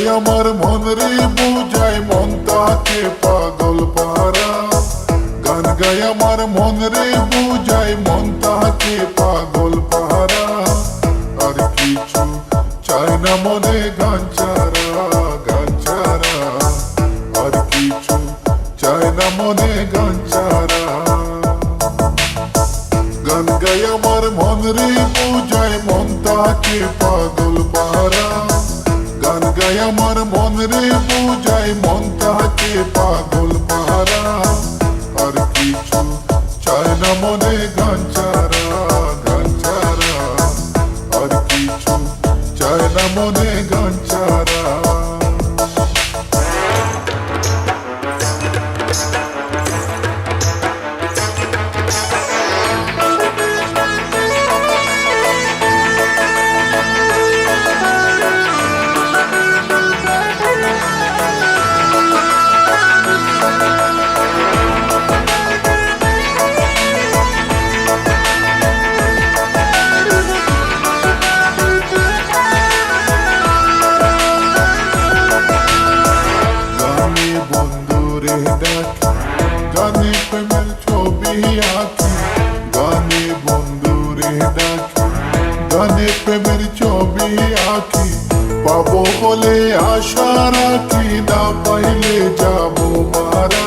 গায় আমার মন রে বুঝায় মন তাকে পাগল পারা। গান গায় আমার মন রে বুঝায় মন তাকে পাগল পারা। আর কিছু চায় না মনে গান ছাড়া, গান ছাড়া। আর কিছু চায় না মনে গান ছাড়া। গান গায় আমার মন রে বুঝায় মন তাকে পাগল পারা। গান গায় আমার মন রে বুঝায় মন তাকে পাগল পারা। আর কিছু চায় না মনে গান ছাড়া, গান ছাড়া। আর কিছু চায় না মনে গান ছাড়া। গানে প্রেমের ছবি আঁকি, গানে বন্ধুরে ডাকি। গানে প্রেমের ছবি আঁকি, পাবো বলে আশা রাখি। না পাইলে যাবো মারা।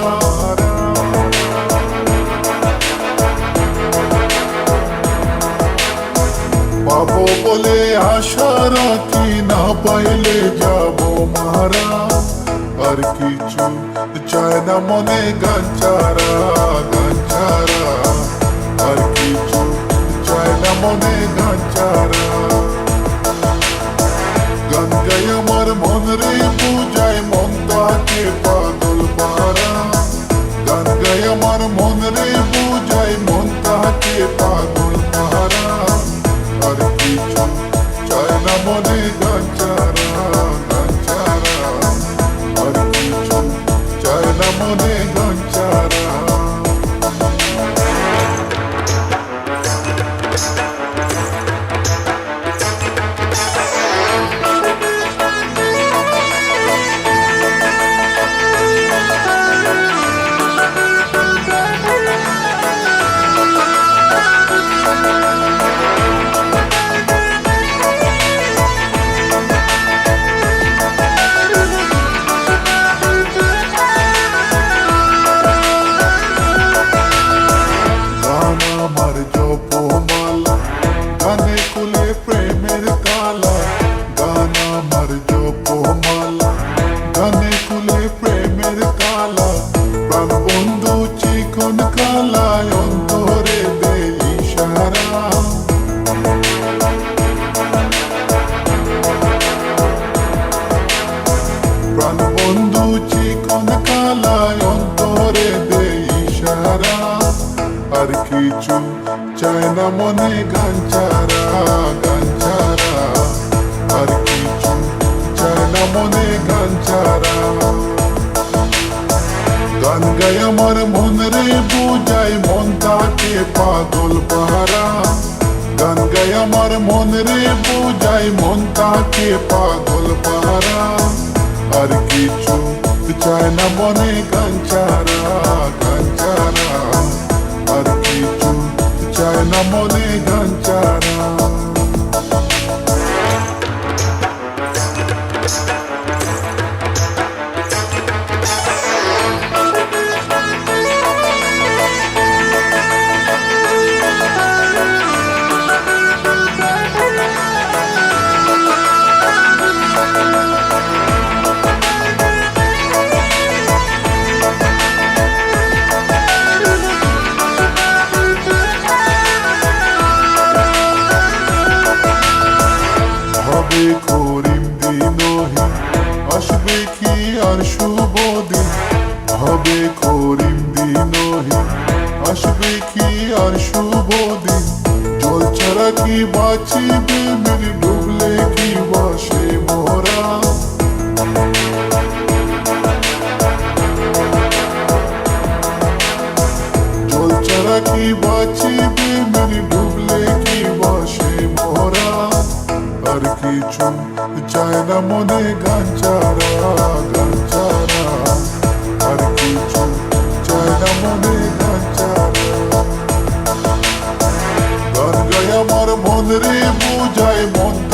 পাবো বলে আশা রাখি, না পাইলে যাবো মারা। আর কিছু চায় না মনে গান ছাড়া, গান ছাড়া। আর কিছু চায় না মনে গান ছাড়া। গান গায় আমার মন রে বুঝায় মন তাকে পাগল পারা। গান গায় আমার মন রে বুঝায় মন তাকে পাগল পারা। আর কিছু চায় না মনে গান ছাড়া, গান ছাড়া। আর কিছু চায় না মনে গান ছাড়া। গানে কুলে প্রেমের কালা, গান আমার জপমালা। গানে কুলে প্রেমের কালা, প্রাণ বন্ধু চিকন কালায় অন্তরে দে ইশারা। প্রাণ বন্ধু চিকন কালায় অন্তরে দে ইশারা। আর কিছু চায় না মনে গান ছাড়া, গান ছাড়া। আর কিছু চায় না মনে গান ছাড়া। গান গায় আমার মন রে বুঝায় মন তাকে পাগল পারা। গান গায় আমার মন রে বুঝায় মন তাকে পাগল পারা। আর কিছু চায় না মনে গান ছাড়া, গান ছাড়া। আর কিছু চায় না মনে গান ছাড়া। করিম দিনহীন আসবে কি আর শুভ দিন। হবে করিম দিনহীন আসবে কি আর শুভ দিন। জল ছাড়া কি বাঁচিবে মেরে ডুবলে কি বাসে মোরা। জল ছাড়া কি বাঁচিবে মেরে ডুবলে কি বাসে মোরা। আর কিছু চায় না মনে গান ছাড়া। বুঝায় মন